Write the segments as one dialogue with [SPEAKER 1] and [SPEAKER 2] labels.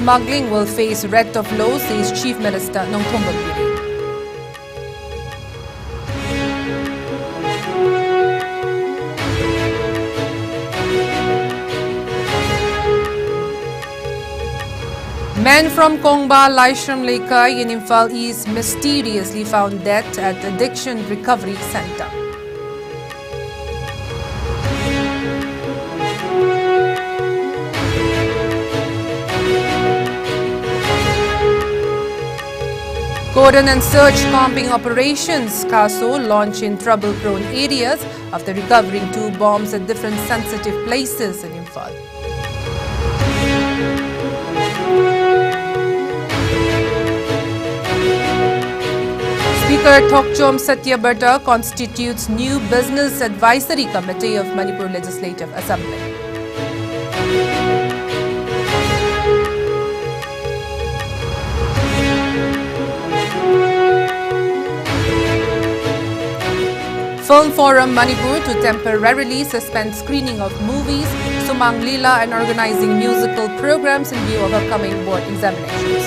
[SPEAKER 1] smuggling will face threat of law, says Chief Minister ng Tumbang Birin. Men from Kongba, Laishram Lekai in Imphal East mysteriously found dead at Addiction Recovery Center. Cordon and search combing operations CASO launched in trouble-prone areas after recovering 2 bombs at different sensitive places in Imphal. Speaker Thokchom Satyabarta constitutes new Business Advisory Committee of Manipur Legislative Assembly. Film Forum Manipur to temporarily suspend screening of movies, Sumang Lila and organizing musical programs in view of upcoming board examinations.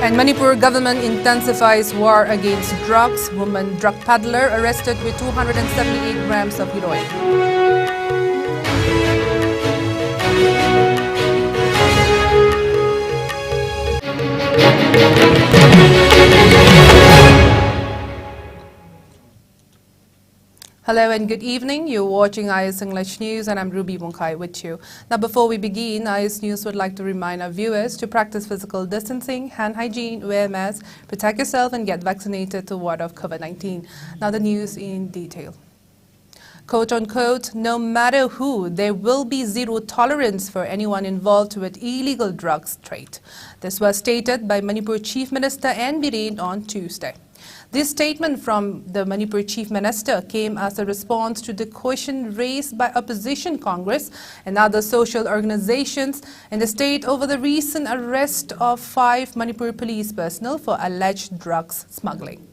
[SPEAKER 1] And Manipur government intensifies war against drugs. Woman drug peddler arrested with 278 grams of heroin. Hello and good evening. You're watching IS English News and I'm WUNGKHAI with you. Now before we begin, IS News would like to remind our viewers to practice physical distancing, hand hygiene, wear masks, protect yourself and get vaccinated to ward off COVID-19. Now the news in detail. Quote unquote, no matter who, there will be zero tolerance for anyone involved with illegal drugs trade. This was stated by Manipur Chief Minister N. Biren on Tuesday. This statement from the Manipur Chief Minister came as a response to the question raised by opposition Congress and other social organizations in the state over the recent arrest of 5 Manipur police personnel for alleged drugs smuggling.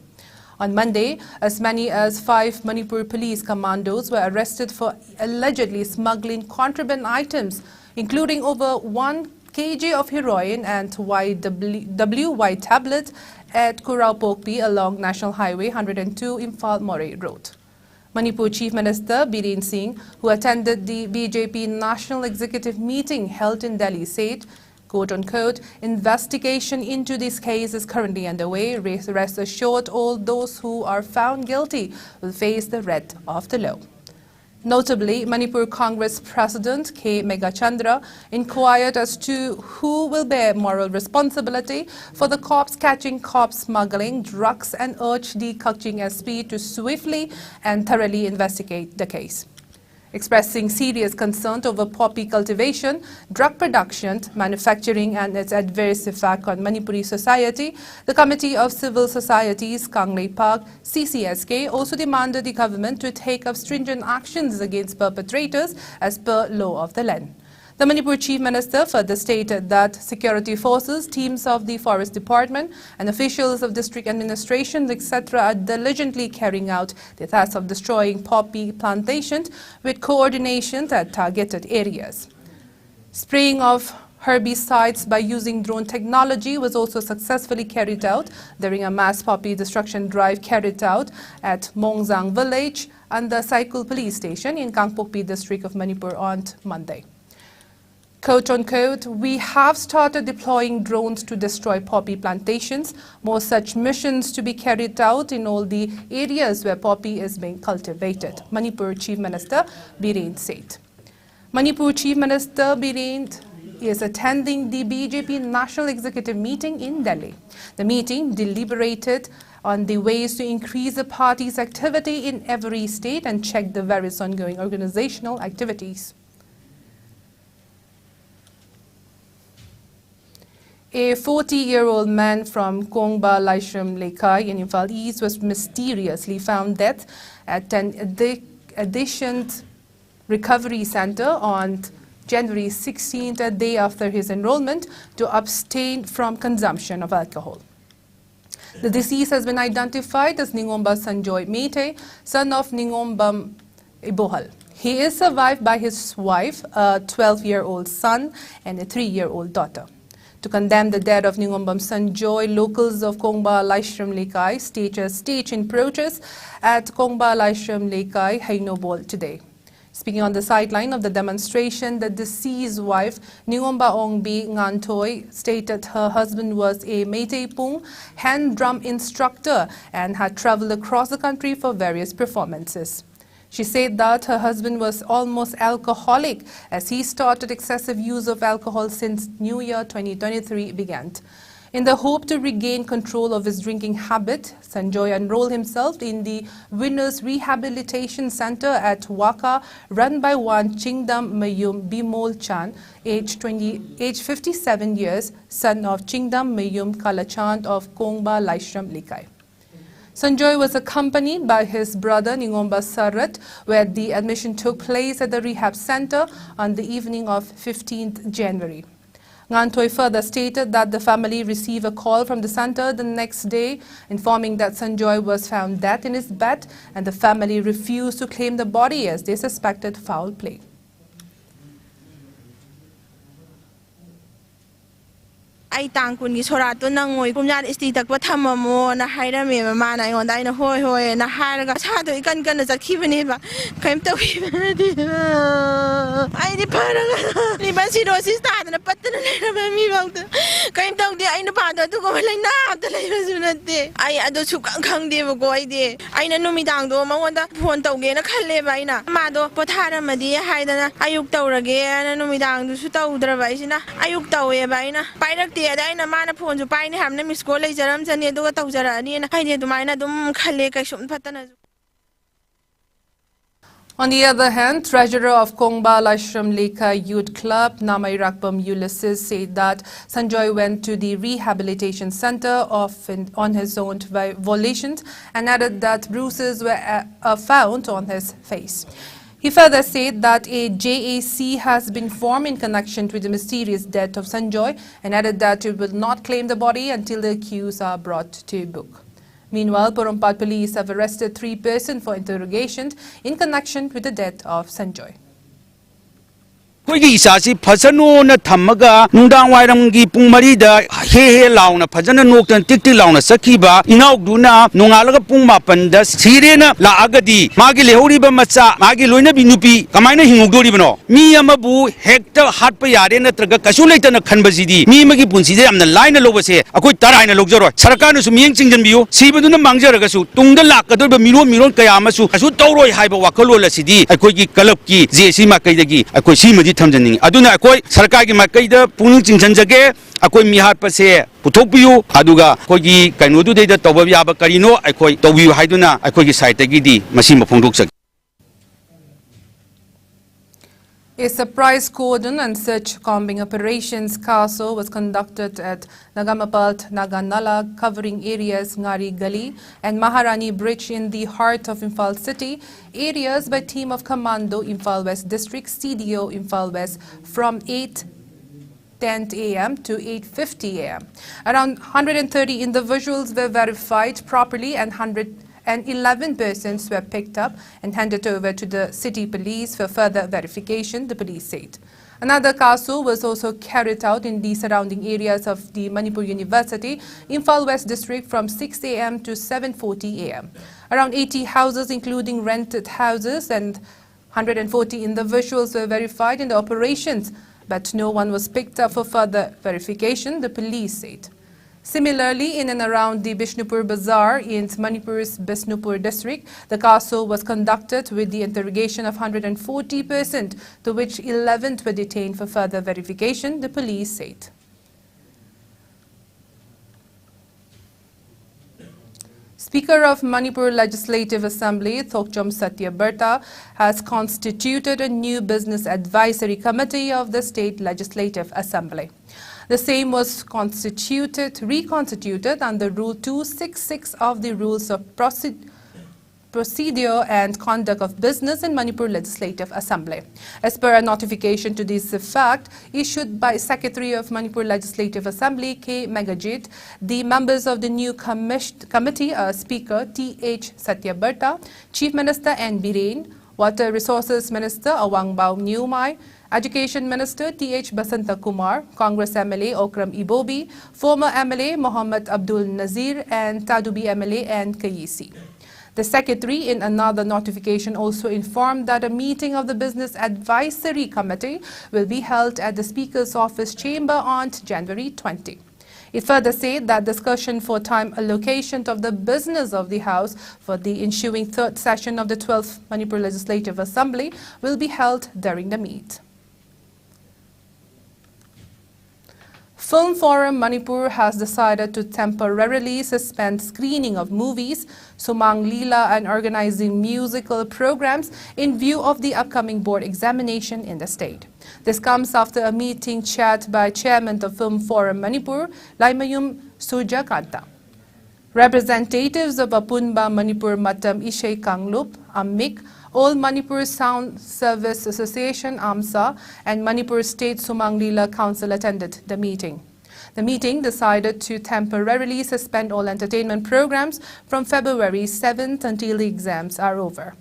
[SPEAKER 1] On Monday, as many as 5 Manipur police commandos were arrested for allegedly smuggling contraband items, including over 1 kg of heroin and WY tablet at Kurao Pokpi along National Highway 102 Imphal Moray Road. Manipur Chief Minister Biren Singh, who attended the BJP National Executive meeting held in Delhi, said, quote unquote, investigation into this case is currently underway. Rest assured, all those who are found guilty will face the wrath of the law. Notably, Manipur Congress President K. Megachandra inquired as to who will bear moral responsibility for the cops catching cops smuggling drugs and urged the Kaching SP to swiftly and thoroughly investigate the case. Expressing serious concern over poppy cultivation, drug production, manufacturing and its adverse effect on Manipuri society, the Committee of Civil Societies, Kanglei Park, CCSK also demanded the government to take up stringent actions against perpetrators as per law of the land. The Manipur Chief Minister further stated that security forces, teams of the Forest Department and officials of district administrations, etc. are diligently carrying out the task of destroying poppy plantations with coordination at targeted areas. Spraying of herbicides by using drone technology was also successfully carried out during a mass poppy destruction drive carried out at Mongzang village and the Cycle police station in Kangpokpi district of Manipur on Monday. Quote unquote, we have started deploying drones to destroy poppy plantations. More such missions to be carried out in all the areas where poppy is being cultivated, Manipur Chief Minister Biren said. Manipur Chief Minister Biren is attending the BJP National Executive meeting in Delhi. The meeting deliberated on the ways to increase the party's activity in every state and check the various ongoing organizational activities. A 40-year-old man from Kongba, Laishram Lekai in Imphal East was mysteriously found dead at an Addiction Recovery Center on January 16th, a day after his enrollment, to abstain from consumption of alcohol. The deceased has been identified as Ningomba Sanjoy Mete, son of Ningomba Ibohal. He is survived by his wife, a 12-year-old son, and a 3-year-old daughter. To condemn the death of Ningombam Sanjoy, locals of Kongba Laishram Lekai staged a stage-in protest at Kongba Laishram Lekai, Hainobol today. Speaking on the sideline of the demonstration, the deceased wife, Ningomba Ongbi Ngantoi, stated her husband was a Meitei Pung hand drum instructor and had traveled across the country for various performances. She said that her husband was almost alcoholic as he started excessive use of alcohol since New Year 2023 began. In the hope to regain control of his drinking habit, Sanjoy enrolled himself in the Winners Rehabilitation Center at Waka, run by one Chingdam Mayum Bimol Chan, age 57 years, son of Chingdam Mayum Kalachand of Kongba Laishram Lekai. Sanjoy was accompanied by his brother Ningomba Sarat, where the admission took place at the rehab center on the evening of 15th January. Ngantoi further stated that the family received a call from the center the next day informing that Sanjoy was found dead in his bed, and the family refused to claim the body as they suspected foul play.
[SPEAKER 2] I thank you for that. Nangoy kumyar isti takwa thama mo na haira me mama na yon dai na hoy hoy na haira ga chado ikan kan za khibani ba kaim to ai di para ni ban cirrhosis ta na patna le na mi bang kaim to de ai na pa do ko lai na ta lai ba sunate ai ado chu kang kang de ba ko ai de ai na numi dang do ma wonda phone to ge na khalle ba ina ma do pothara ma di hai da na ayuk tawrage na numi dang du su tawdra ba isina ayuk tawe ba ina pairak I mana phone ju pai ni hamna miss call lai jaram jani do ta jara ni na haine du maina dum khalle kai sum phatana.
[SPEAKER 1] On the other hand, treasurer of Kongba Laishram Lekai Youth Club, Namai Rakpam Ulysses, said that Sanjoy went to the rehabilitation center on his own volition and added that bruises were found on his face. He further said that a JAC has been formed in connection with the mysterious death of Sanjoy and added that it will not claim the body until the accused are brought to book. Meanwhile, Porompat police have arrested 3 persons for interrogation in connection with the death of Sanjoy.
[SPEAKER 3] Koigi isasi phasano na thamaga nungdang wairamgi pungmari da he launa phajana noktan tikti launa sakhiba inauk duna nongalaga pungma panda sirena la agadi magi lehori ba macha magi loina binupi kamaina hingugdori bano mi amabu hekta hatpa yare na traga kasu leitana khanbajidi mi magi punsi de amna laina lobase akoi taraina logjaro sarkar nu sumiyeng chingjan biu sibaduna mangjaraga su tungda lakador ba miron kaya amasu kasu tawroi haiba wakalo lasidi akoi gi kalap ki jesi ma kaidagi akoi simadi thamjani aduna akoi sarkar gi makaida puning chingjanjage akoi mihar pase puthokpiu aduga akoi gi kainodu deida tawba yaba karino akoi tawbiu haiduna akoi gi site gi di masi mafongdok.
[SPEAKER 1] A surprise cordon and search combing operations CASO was conducted at Nagamapalt, Naganala, covering areas Ngari Gali and Maharani Bridge in the heart of Imphal City, areas by team of Commando Imphal West District, CDO Imphal West from 8:10 a.m. to 8:50 a.m. Around 130 individuals were verified properly and 11 persons were picked up and handed over to the city police for further verification, the police said. Another CASO was also carried out in the surrounding areas of the Manipur University, Imphal West District from 6 a.m. to 7:40 a.m. Around 80 houses, including rented houses, and 140 individuals were verified in the operations, but no one was picked up for further verification, the police said. Similarly, in and around the Bishnupur Bazaar in Manipur's Bishnupur district, the CASO was conducted with the interrogation of 140 persons, to which 11 were detained for further verification, the police said. Speaker of Manipur Legislative Assembly, Thokchom Satya Berta, has constituted a new business advisory committee of the State Legislative Assembly. The same was reconstituted under Rule 266 of the Rules of procedure and conduct of business in Manipur Legislative Assembly. As per a notification to this effect issued by Secretary of Manipur Legislative Assembly K. Megajit, the members of the new committee are Speaker T.H. Satyabarta, Chief Minister N. Biren, Water Resources Minister Awangbao Nyumai, Education Minister T.H. Basanta Kumar, Congress MLA Okram Ibobi, former MLA Mohammad Abdul Nazir, and Tadubi MLA and Kayisi. The Secretary, in another notification, also informed that a meeting of the Business Advisory Committee will be held at the Speaker's office chamber on January 20. It further said that discussion for time allocation of the business of the House for the ensuing third session of the 12th Manipur Legislative Assembly will be held during the meet. Film Forum Manipur has decided to temporarily suspend screening of movies, Sumang Leela, and organizing musical programs in view of the upcoming board examination in the state. This comes after a meeting chaired by Chairman of Film Forum Manipur, Laimayum Surjakanta. Representatives of Apunba Manipur Matam Ishai Kanglup, Amik, All Manipur Sound Service Association AMSA, and Manipur State Sumang Leela Council attended the meeting. The meeting decided to temporarily suspend all entertainment programs from February 7th until the exams are over.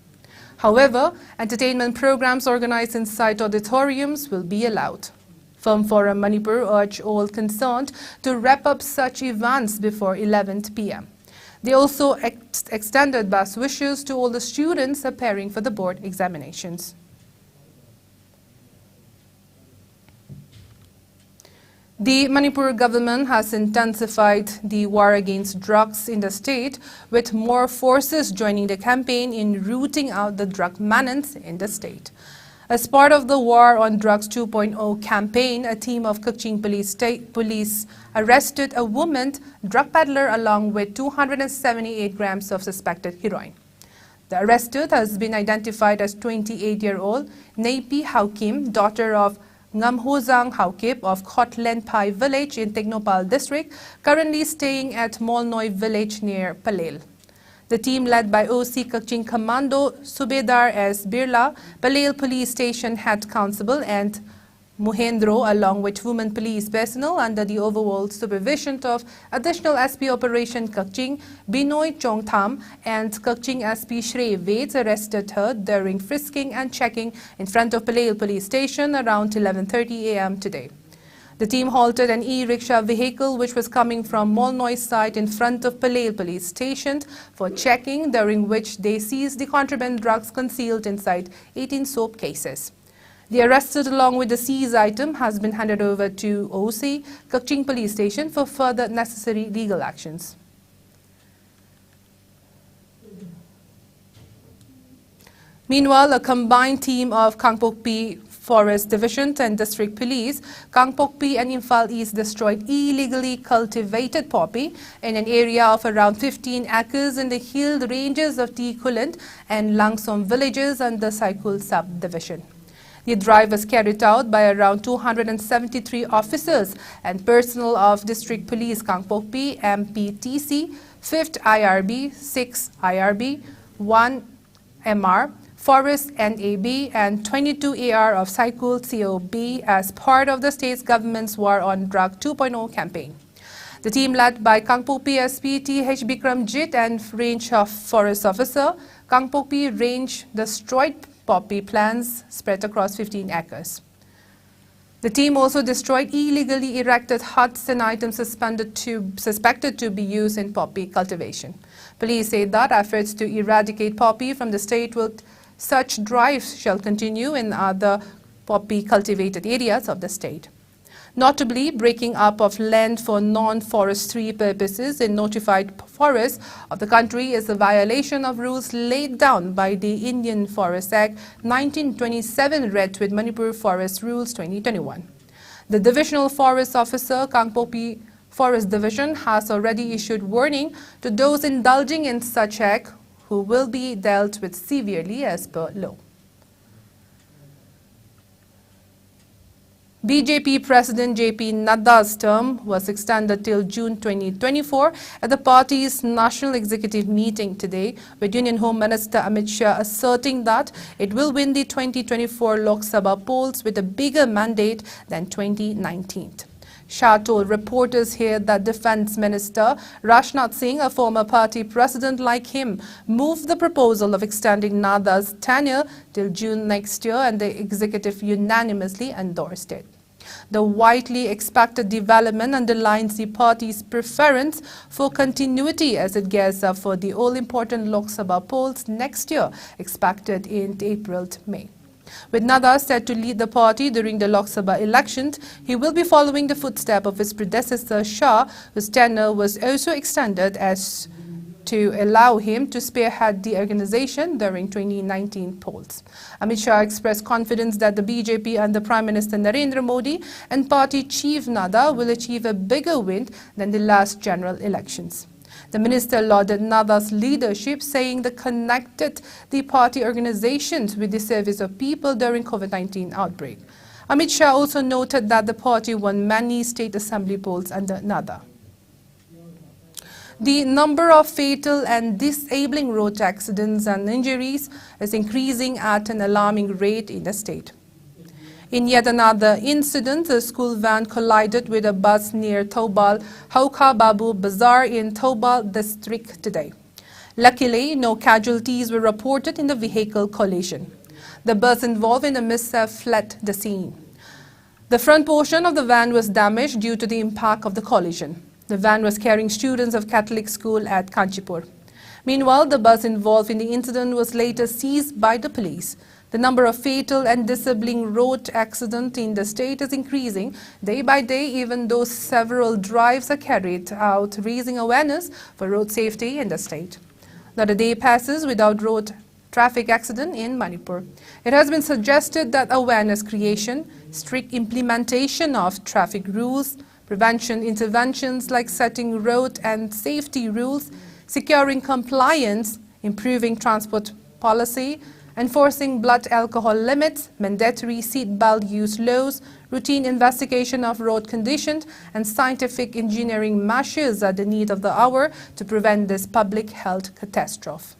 [SPEAKER 1] However, entertainment programs organized inside auditoriums will be allowed. Film Forum Manipur urged all concerned to wrap up such events before 11 p.m. They also extended best wishes to all the students preparing for the board examinations. The Manipur government has intensified the war against drugs in the state, with more forces joining the campaign in rooting out the drug menace in the state. As part of the War on Drugs 2.0 campaign, a team of Kukching police arrested a woman drug peddler along with 278 grams of suspected heroin. The arrested has been identified as 28-year-old Neipi Haukim, daughter of Ngamhozang Haukip of Khotlen Pai village in Teknopal district, currently staying at Molnoy village near Palel. The team, led by OC Kukching Commando Subedar S. Birla, Palel Police Station Head Constable, and Muhendro, along with women police personnel under the overall supervision of Additional SP Operation Kukching Binoy Chongtham and Kukching SP Shrey Veds, arrested her during frisking and checking in front of Palel Police Station around 11:30 a.m. today. The team halted an e-rickshaw vehicle which was coming from Molnoy side in front of Palel Police Station for checking, during which they seized the contraband drugs concealed inside 18 soap cases. The arrested, along with the seized item, has been handed over to OC Kukching Police Station for further necessary legal actions. Meanwhile, a combined team of Kangpokpi Forest Division and District Police, Kangpokpi and Imphal East destroyed illegally cultivated poppy in an area of around 15 acres in the hill ranges of T. Kulant and Langsom villages under Saikul subdivision. The drive was carried out by around 273 officers and personnel of District Police Kangpokpi, MPTC, 5th IRB, 6th IRB, 1 MR, Forest NAB, and 22 AR of Saikul COB as part of the state's government's War on Drug 2.0 campaign. The team, led by Kangpokpi SP T.H. Bikram Jit and Range of Forest Officer, Kangpokpi Range destroyed poppy plants spread across 15 acres. The team also destroyed illegally erected huts and items suspected to be used in poppy cultivation. Police say that efforts to eradicate poppy from the state with such drives shall continue in other poppy cultivated areas of the state. Notably, breaking up of land for non-forestry purposes in notified forests of the country is a violation of rules laid down by the Indian Forest Act 1927, read with Manipur Forest Rules 2021. The Divisional Forest Officer, Kangpokpi Forest Division, has already issued warning to those indulging in such act, who will be dealt with severely as per law. BJP President JP Nadda's term was extended till June 2024 at the party's National Executive meeting today, with Union Home Minister Amit Shah asserting that it will win the 2024 Lok Sabha polls with a bigger mandate than 2019. Shah told reporters here that Defence Minister Rajnath Singh, a former party president like him, moved the proposal of extending Nadda's tenure till June next year, and the executive unanimously endorsed it. The widely expected development underlines the party's preference for continuity as it gears up for the all-important Lok Sabha polls next year, expected in April to May. With Nadda set to lead the party during the Lok Sabha elections, he will be following the footsteps of his predecessor Shah, whose tenure was also extended as to allow him to spearhead the organization during 2019 polls. Amit Shah expressed confidence that the BJP under Prime Minister Narendra Modi and party chief Nadda will achieve a bigger win than the last general elections. The minister lauded Nadda's leadership, saying they connected the party organizations with the service of people during COVID-19 outbreak. Amit Shah also noted that the party won many state assembly polls under Nadda. The number of fatal and disabling road accidents and injuries is increasing at an alarming rate in the state. In yet another incident, a school van collided with a bus near Thoubal Haukha Babu Bazaar in Thoubal district today. Luckily, no casualties were reported in the vehicle collision. The bus involved in the mishap fled the scene. The front portion of the van was damaged due to the impact of the collision. The van was carrying students of Catholic school at Kanchipur. Meanwhile, the bus involved in the incident was later seized by the police. The number of fatal and disabling road accidents in the state is increasing day by day, even though several drives are carried out raising awareness for road safety in the state. Not a day passes without road traffic accident in Manipur. It has been suggested that awareness creation, strict implementation of traffic rules, prevention interventions like setting road and safety rules, securing compliance, improving transport policy, enforcing blood alcohol limits, mandatory seat belt use laws, routine investigation of road conditions, and scientific engineering measures are the need of the hour to prevent this public health catastrophe.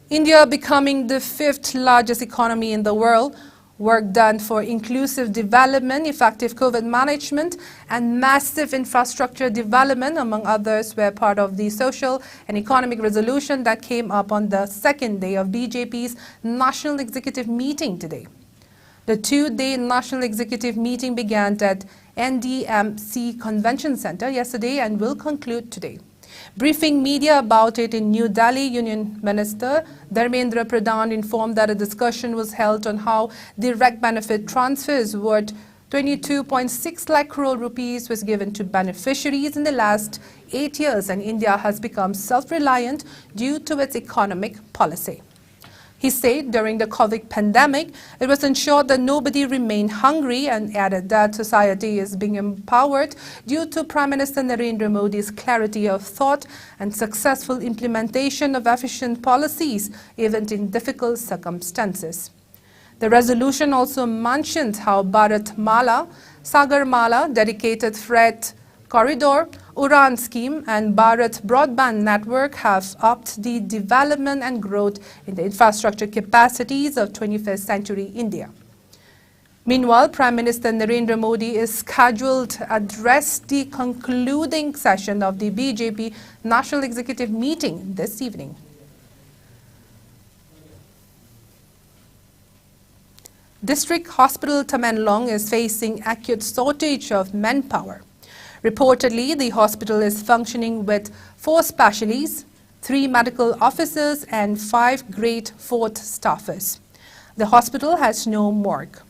[SPEAKER 1] India becoming the 5th largest economy in the world, work done for inclusive development, effective COVID management, and massive infrastructure development, among others, were part of the social and economic resolution that came up on the second day of BJP's National Executive meeting today. The two-day National Executive meeting began at NDMC Convention Center yesterday and will conclude today. Briefing media about it in New Delhi, Union Minister Dharmendra Pradhan informed that a discussion was held on how direct benefit transfers worth 22.6 lakh crore rupees was given to beneficiaries in the last 8 years, and India has become self-reliant due to its economic policy. He said during the COVID pandemic, it was ensured that nobody remained hungry, and added that society is being empowered due to Prime Minister Narendra Modi's clarity of thought and successful implementation of efficient policies, even in difficult circumstances. The resolution also mentioned how Bharat Mala, Sagar Mala, dedicated freight corridor, Uran scheme, and Bharat broadband network have upped the development and growth in the infrastructure capacities of 21st century India. Meanwhile, Prime Minister Narendra Modi is scheduled to address the concluding session of the BJP National Executive meeting this evening. District Hospital Tamenlong is facing acute shortage of manpower. Reportedly, the hospital is functioning with 4 specialists, 3 medical officers, and 5 grade 4th staffers. The hospital has no morgue.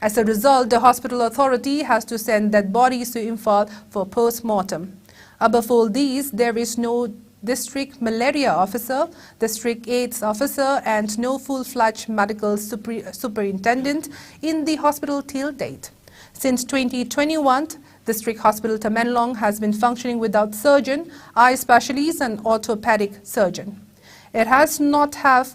[SPEAKER 1] As a result, the hospital authority has to send dead bodies to Imphal for post-mortem. Above all these, there is no district malaria officer, district AIDS officer, and no full-fledged medical superintendent in the hospital till date. Since 2021, District Hospital Tamenlong has been functioning without surgeon, eye specialist, and orthopedic surgeon. It has not have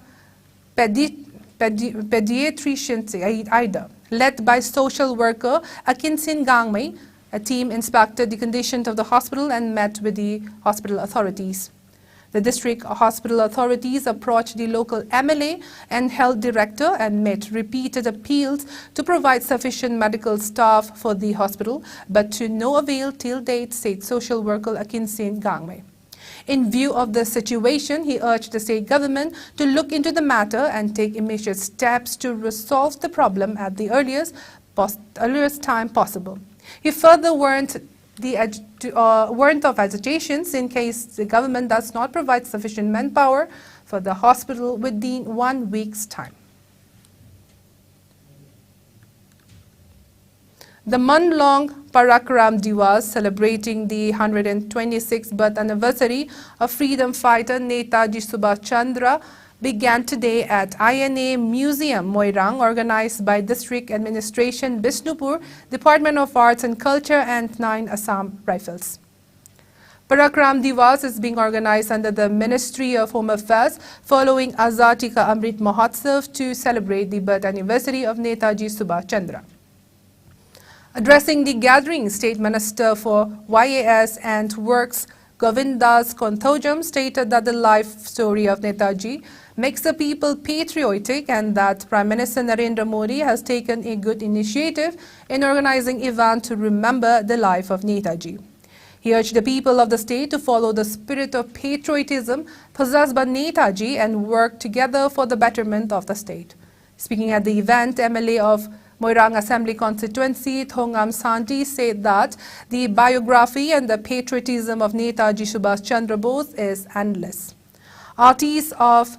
[SPEAKER 1] pediatricians either. Led by social worker Akinsin Gangmei, a team inspected the condition of the hospital and met with the hospital authorities. The district hospital authorities approached the local MLA and health director and made repeated appeals to provide sufficient medical staff for the hospital, but to no avail till date, said social worker Akinsin Gangmei. In view of the situation, he urged the state government to look into the matter and take immediate steps to resolve the problem at the earliest time possible. He further warned of agitations in case the government does not provide sufficient manpower for the hospital within 1 week's time. The month-long Parakram Divas celebrating the 126th birth anniversary of freedom fighter Netaji Subhash Chandra began today at INA Museum, Moirang, organized by District Administration, Bishnupur, Department of Arts and Culture and 9 Assam Rifles. Parakram Divas is being organized under the Ministry of Home Affairs following Azadi Ka Amrit Mahotsav to celebrate the birth anniversary of Netaji Subhash Chandra. Addressing the gathering, State Minister for YAS and Works Govindas Konthojam stated that the life story of Netaji makes the people patriotic and that Prime Minister Narendra Modi has taken a good initiative in organizing event to remember the life of Netaji. He urged the people of the state to follow the spirit of patriotism possessed by Netaji and work together for the betterment of the state. Speaking at the event, MLA of Moirang Assembly Constituency, Thongam Santi, said that the biography and the patriotism of Netaji Subhash Chandra Bose is endless. Artists of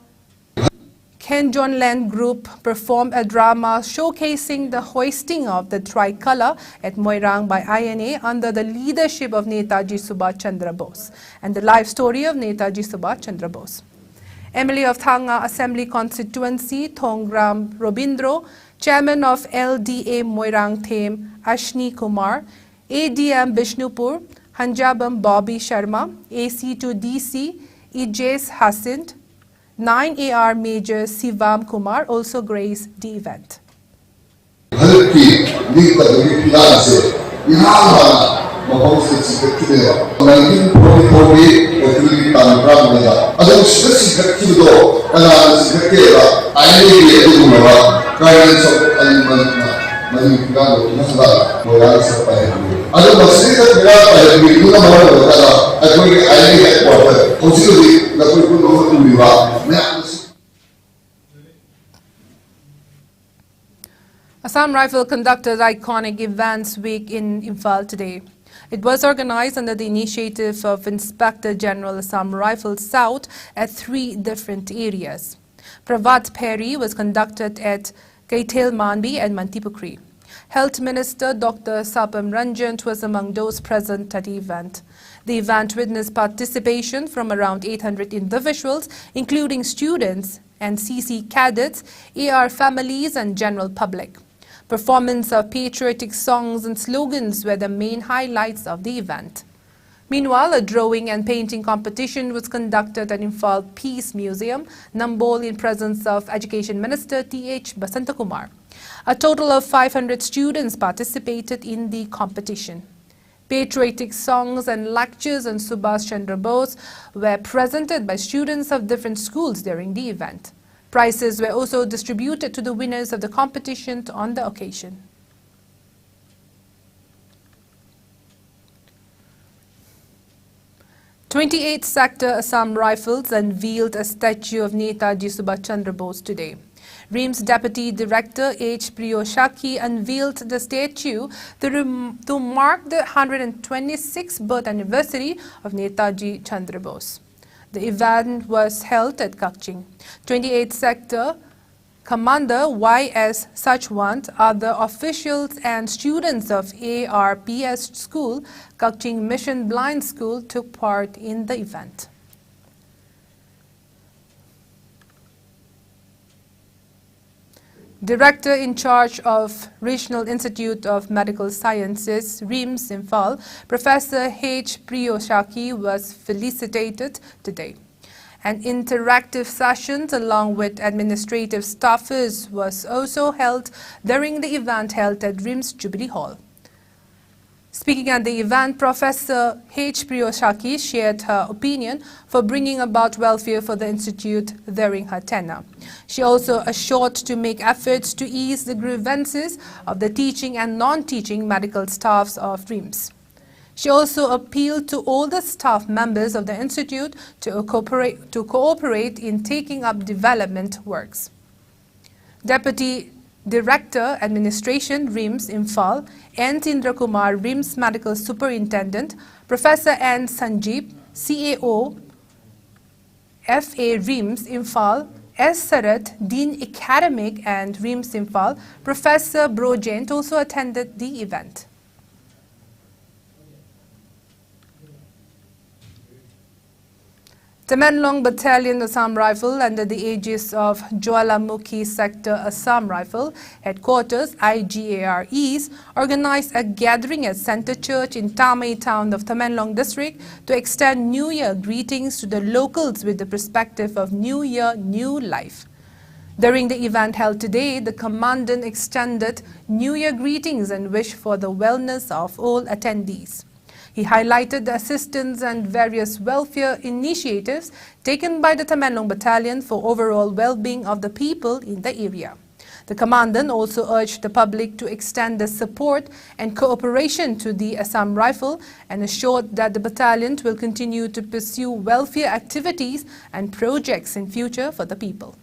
[SPEAKER 1] Kenjonland Group performed a drama showcasing the hoisting of the tricolour at Moirang by INA under the leadership of Netaji Subhash Chandra Bose and the life story of Netaji Subhash Chandra Bose. MLA of Thanga Assembly Constituency, Thongram Robindro, Chairman of LDA Moirang Them, Ashni Kumar, ADM Bishnupur, Hanjabam Bobby Sharma, AC2DC, Ijaz Hasint, 9AR Major Sivam Kumar also graced the event. Assam Rifle conducted iconic events week in Imphal today. It was organized under the initiative of Inspector General Assam Rifle South at 3 different areas. Pravat Peri was conducted at Kaithel Manbi and Mantipukri. Health Minister Dr. Sapam Ranjan was among those present at the event. The event witnessed participation from around 800 individuals, including students, NCC cadets, AR families and general public. Performance of patriotic songs and slogans were the main highlights of the event. Meanwhile, a drawing and painting competition was conducted at Imphal Peace Museum, Nambol, in presence of Education Minister T.H. Basantakumar. A total of 500 students participated in the competition. Patriotic songs and lectures on Subhash Chandra Bose were presented by students of different schools during the event. Prizes were also distributed to the winners of the competition on the occasion. The 28th Sector Assam Rifles unveiled a statue of Netaji Subhash Chandra Bose today. RIMS Deputy Director H. Priyoshaki unveiled the statue to mark the 126th birth anniversary of Netaji Chandra Bose. The event was held at Kakching. 28th Sector Commander Y.S. Sachwant, other officials and students of ARPS School, Kakching Mission Blind School, took part in the event. Director in charge of Regional Institute of Medical Sciences, RIMS Imphal, Professor H. Priyoshaki was felicitated today. An interactive sessions along with administrative staffers was also held during the event held at RIMS Jubilee Hall. Speaking at the event, Professor H. Priyoshaki shared her opinion for bringing about welfare for the institute during her tenure. She also assured to make efforts to ease the grievances of the teaching and non-teaching medical staffs of RIMS. She also appealed to all the staff members of the institute to cooperate in taking up development works. Deputy Director Administration RIMS Imphal, N. Tindra Kumar, RIMS Medical Superintendent, Professor N. Sanjeev, CAO, FA RIMS Imphal, S. Sarat, Dean Academic and RIMS Imphal, Professor Brojent also attended the event. Tamenlong Battalion Assam Rifle under the aegis of Jwalamukhi Sector Assam Rifle Headquarters IGAR East organized a gathering at Center Church in Tamai town of Tamenlong district to extend New Year greetings to the locals with the perspective of New Year, New Life. During the event held today, the Commandant extended New Year greetings and wished for the wellness of all attendees. He highlighted the assistance and various welfare initiatives taken by the Tamenlong Battalion for overall well-being of the people in the area. The Commandant also urged the public to extend the support and cooperation to the Assam Rifle and assured that the battalion will continue to pursue welfare activities and projects in future for the people.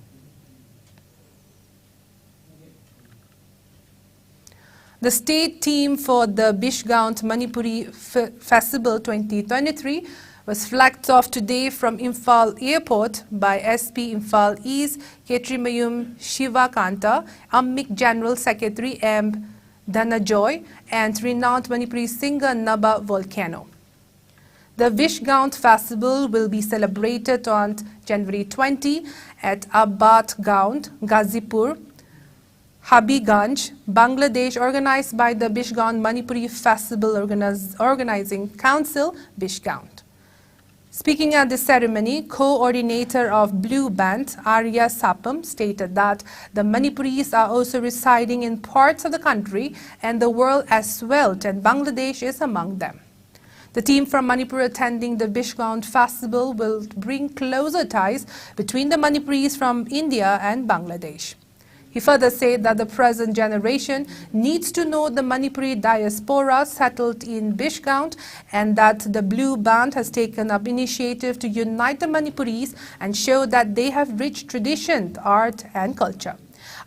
[SPEAKER 1] The state team for the Bishgaunt Manipuri Festival 2023 was flagged off today from Imphal Airport by SP Imphal East Ketrimayum Shivakanta, AMIC General Secretary M. Dhanajoy, and renowned Manipuri singer Naba Volcano. The Bishgaunt Festival will be celebrated on January 20 at Abad Gaunt, Gazipur, Habiganj, Bangladesh, organized by the Bishgaunt Manipuri Festival Organizing Council, Bishgaunt. Speaking at the ceremony, coordinator of Blue Band, Arya Sapam, stated that the Manipuris are also residing in parts of the country and the world as well, and Bangladesh is among them. The team from Manipur attending the Bishgaunt Festival will bring closer ties between the Manipuris from India and Bangladesh. He further said that the present generation needs to know the Manipuri diaspora settled in Bishgaunt and that the Blue Band has taken up initiative to unite the Manipuris and show that they have rich tradition, art and culture.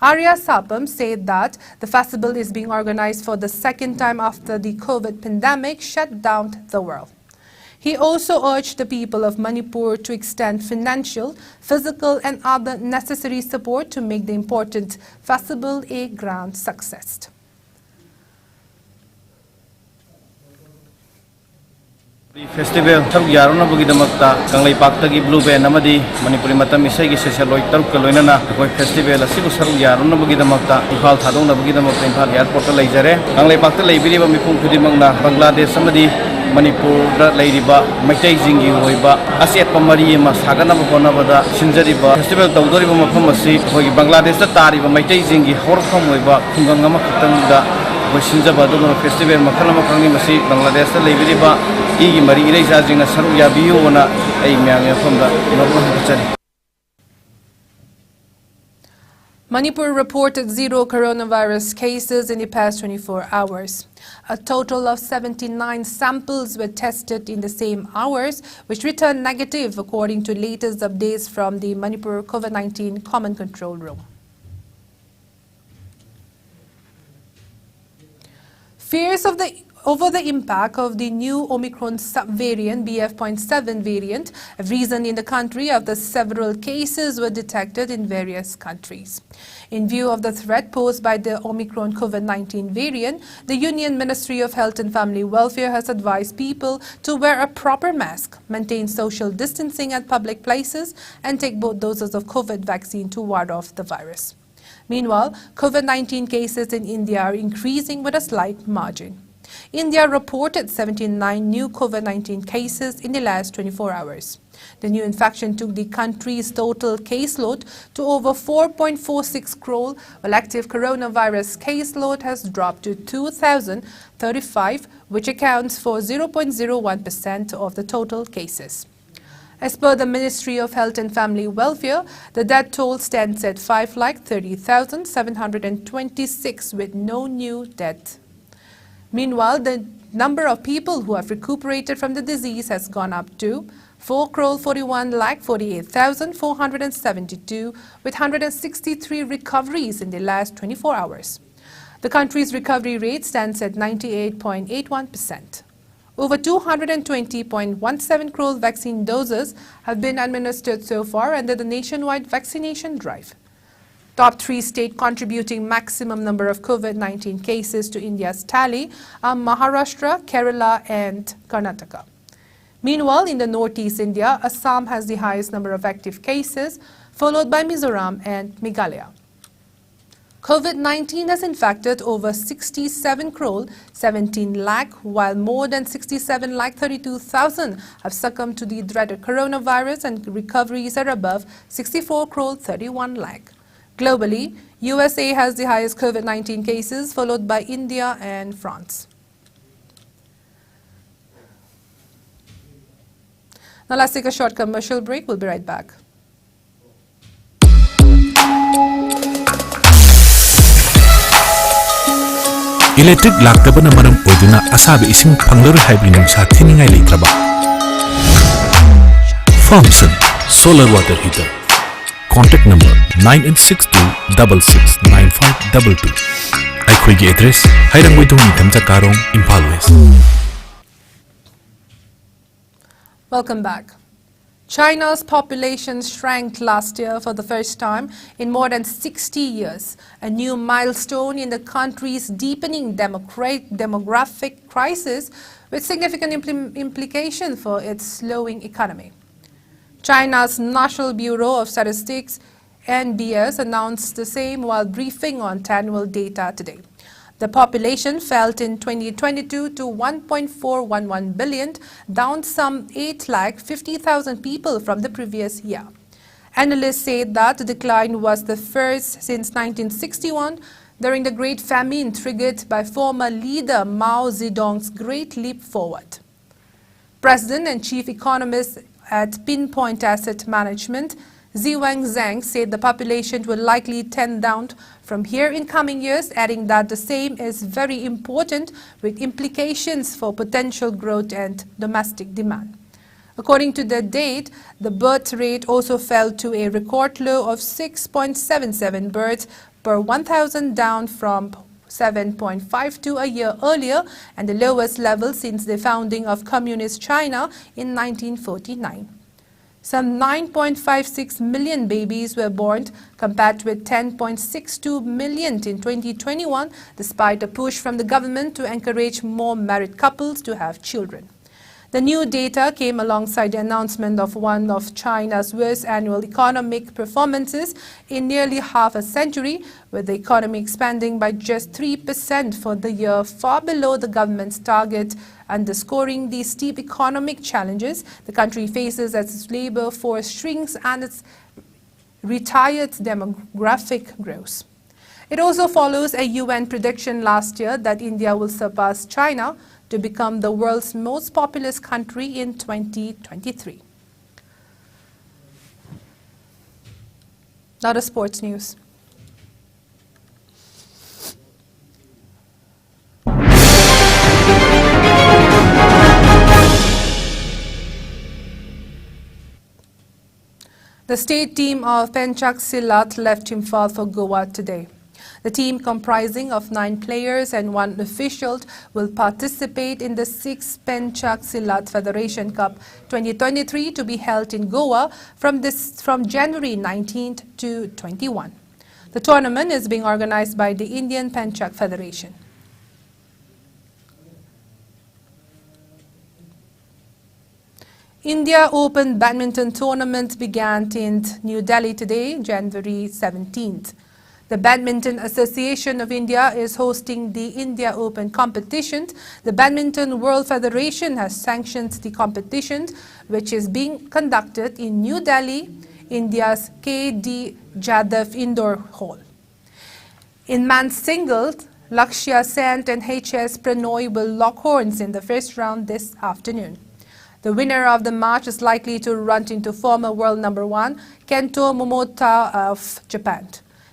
[SPEAKER 1] Arya Sapam said that the festival is being organized for the second time after the COVID pandemic shut down the world. He also urged the people of Manipur to extend financial, physical and other necessary support to make the important festival a grand success.
[SPEAKER 4] Festival saruk yarona bugidamakta kanglai paktagi Blue Band amadi Manipuri matam isai gi session loi taruk kaloinana koi festival asibu saruk yarona bugidamakta Imphal thadongna bugidamakta Imphal airport la leijare kanglai pakta leibiriba mipum khudimangna Bangladesh amadi Manipur da leiriba maitai jingi hoiba aset pamari ma sagana bonabada sinjariba festival tawdoriba mafam asi koi Bangladesh da tariba maitai jingi horkham hoiba khungangama khatangda Sinjaba do festival makhala makangi masi Bangladesh da leibiriba igi mari irei sajinga saru yabiyo ona ei myang yafamda nabu hachari.
[SPEAKER 1] Manipur reported 0 coronavirus cases in the past 24 hours. A total of 79 samples were tested in the same hours, which returned negative according to latest updates from the Manipur COVID-19 Common Control Room. Fears over the impact of the new Omicron subvariant BF.7 variant have risen in the country after several cases were detected in various countries. In view of the threat posed by the Omicron COVID-19 variant, the Union Ministry of Health and Family Welfare has advised people to wear a proper mask, maintain social distancing at public places, and take both doses of COVID vaccine to ward off the virus. Meanwhile, COVID-19 cases in India are increasing with a slight margin. India reported 79 new COVID-19 cases in the last 24 hours. The new infection took the country's total caseload to over 4.46 crore, while active coronavirus caseload has dropped to 2,035, which accounts for 0.01% of the total cases. As per the Ministry of Health and Family Welfare, the death toll stands at 5,30,726 with no new death. Meanwhile, the number of people who have recuperated from the disease has gone up to 4,41,48,472 with 163 recoveries in the last 24 hours. The country's recovery rate stands at 98.81%. Over 220.17 crore vaccine doses have been administered so far under the nationwide vaccination drive. Top 3 states contributing maximum number of COVID-19 cases to India's tally are Maharashtra, Kerala and Karnataka. Meanwhile, in the northeast India, Assam has the highest number of active cases, followed by Mizoram and Meghalaya. COVID-19 has infected over 67 crore 17 lakh, while more than 67 lakh 32,000 have succumbed to the dreaded coronavirus, and recoveries are above 64 crore 31 lakh. Globally, USA has the highest COVID-19 cases, followed by India and France. Now let's take a short commercial break. We'll be right back.
[SPEAKER 5] Electric laktabana maram oiduna asabi ising panglaru hybrid nungsa thiningai leitraba. Thompson Solar Water Heater. Contact number 9862669522. Aikhoigi address Hairangwaidong Nitamcha Karong, Impal West.
[SPEAKER 1] Welcome back. China's population shrank last year for the first time in more than 60 years, a new milestone in the country's deepening demographic crisis with significant implications for its slowing economy. China's National Bureau of Statistics, NBS, announced the same while briefing on annual data today. The population fell in 2022 to 1.411 billion, down some 8,50,000 people from the previous year. Analysts say that the decline was the first since 1961, during the Great Famine triggered by former leader Mao Zedong's Great Leap Forward. President and Chief Economist at Pinpoint Asset Management, Ziwang Zhang, said the population will likely trend down from here in coming years, adding that the same is very important with implications for potential growth and domestic demand. According to the date, the birth rate also fell to a record low of 6.77 births per 1,000, down from 7.52 a year earlier and the lowest level since the founding of Communist China in 1949. Some 9.56 million babies were born, compared with 10.62 million in 2021, despite a push from the government to encourage more married couples to have children. The new data came alongside the announcement of one of China's worst annual economic performances in nearly half a century, with the economy expanding by just 3% for the year, far below the government's target, underscoring the steep economic challenges the country faces as its labor force shrinks and its retired demographic grows. It also follows a UN prediction last year that India will surpass China to become the world's most populous country in 2023. Now to sports news. The state team of Pencak Silat left Imphal for Goa today. The team, comprising of 9 players and 1 official, will participate in the 6th Pencak Silat Federation Cup 2023 to be held in Goa from January 19th to 21. The tournament is being organized by the Indian Pencak Federation. India Open Badminton Tournament began in New Delhi today, January 17th. The Badminton Association of India is hosting the India Open competitions. The Badminton World Federation has sanctioned the competition, which is being conducted in New Delhi, India's K.D. Jadhav Indoor Hall. In men's singles, Lakshya Sen and H.S. Pranoy will lock horns in the first round this afternoon. The winner of the match is likely to run into former world number 1 Kento Momota of Japan.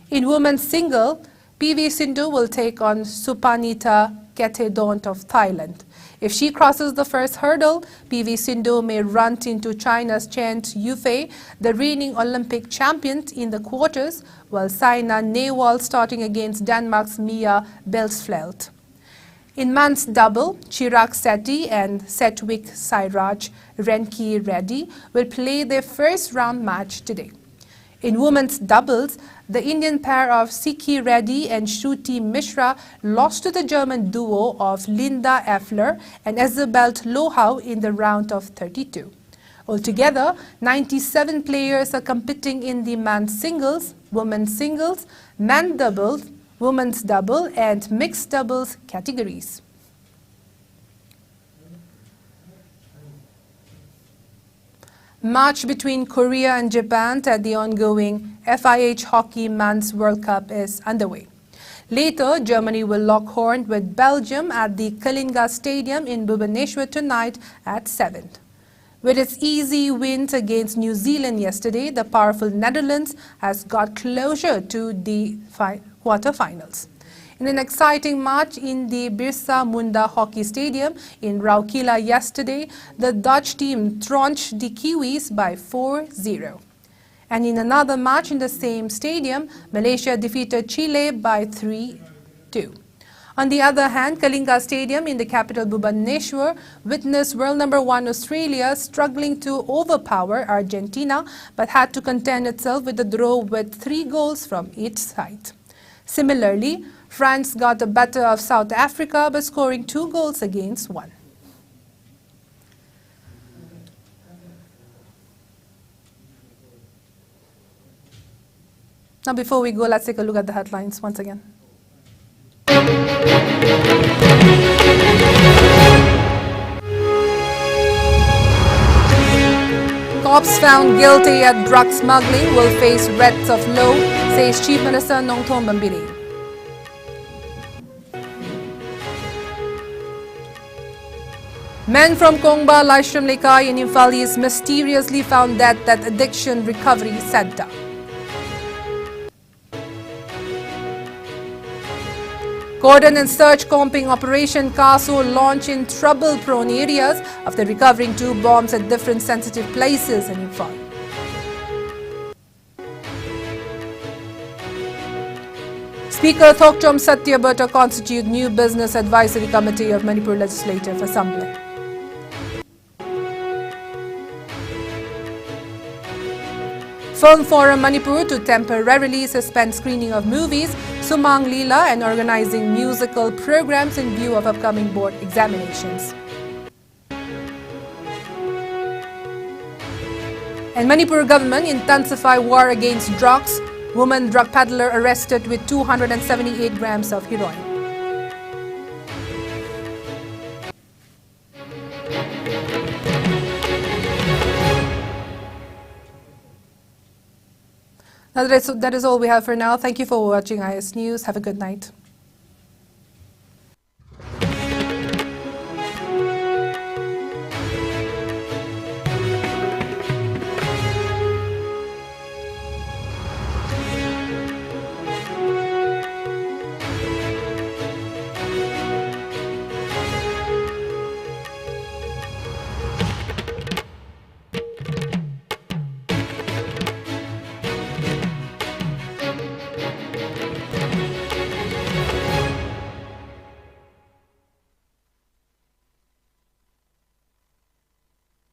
[SPEAKER 1] In women's single, PV Sindhu will take on Supanita Ketedont of Thailand. If she crosses the first hurdle, PV Sindhu may run into China's Chen Yufei, the reigning Olympic champion, in the quarters, while Saina Nehwal starting against Denmark's Mia Belsfeld. In men's double, Chirag Sethi and Setwik Sairaj Renki Reddy will play their first round match today. In women's doubles, the Indian pair of Sikhi Reddy and Shruti Mishra lost to the German duo of Linda Effler and Isabel Lohau in the round of 32. Altogether, 97 players are competing in the men's singles, women's singles, men's doubles, women's double and mixed doubles categories. Match between Korea and Japan at the ongoing FIH Hockey Men's World Cup is underway. Later, Germany will lock horns with Belgium at the Kalinga Stadium in Bhubaneswar tonight at 7. With its easy wins against New Zealand yesterday, the powerful Netherlands has got closer to the quarter-finals. In an exciting match in the Birsa Munda Hockey Stadium in Raukila yesterday, the Dutch team trounced the Kiwis by 4-0. And in another match in the same stadium, Malaysia defeated Chile by 3-2. On the other hand, Kalinga Stadium in the capital Bhubaneswar witnessed world number 1 Australia struggling to overpower Argentina, but had to contend itself with a draw with 3 goals from each side. Similarly, France got the better of South Africa by scoring 2 goals against 1. Now before we go, let's take a look at the headlines once again. Cops found guilty at drug smuggling will face threats of law, says Chief Minister Nongthom Bambiri. Men from Kongba Laishram Lekai in Imphal is mysteriously found dead at Addiction Recovery Center. Cordon and search combing operation CASO launched in trouble-prone areas after recovering 2 bombs at different sensitive places in Imphal. Speaker Thokchom Satyabhata constitute new Business Advisory Committee of Manipur Legislative Assembly. Film Forum Manipur to temporarily suspend screening of movies, Sumang Leela, and organizing musical programs in view of upcoming board examinations. And Manipur government intensify war against drugs. Woman drug peddler arrested with 278 grams of heroin. Now that is all we have for now. Thank you for watching IS News. Have a good night.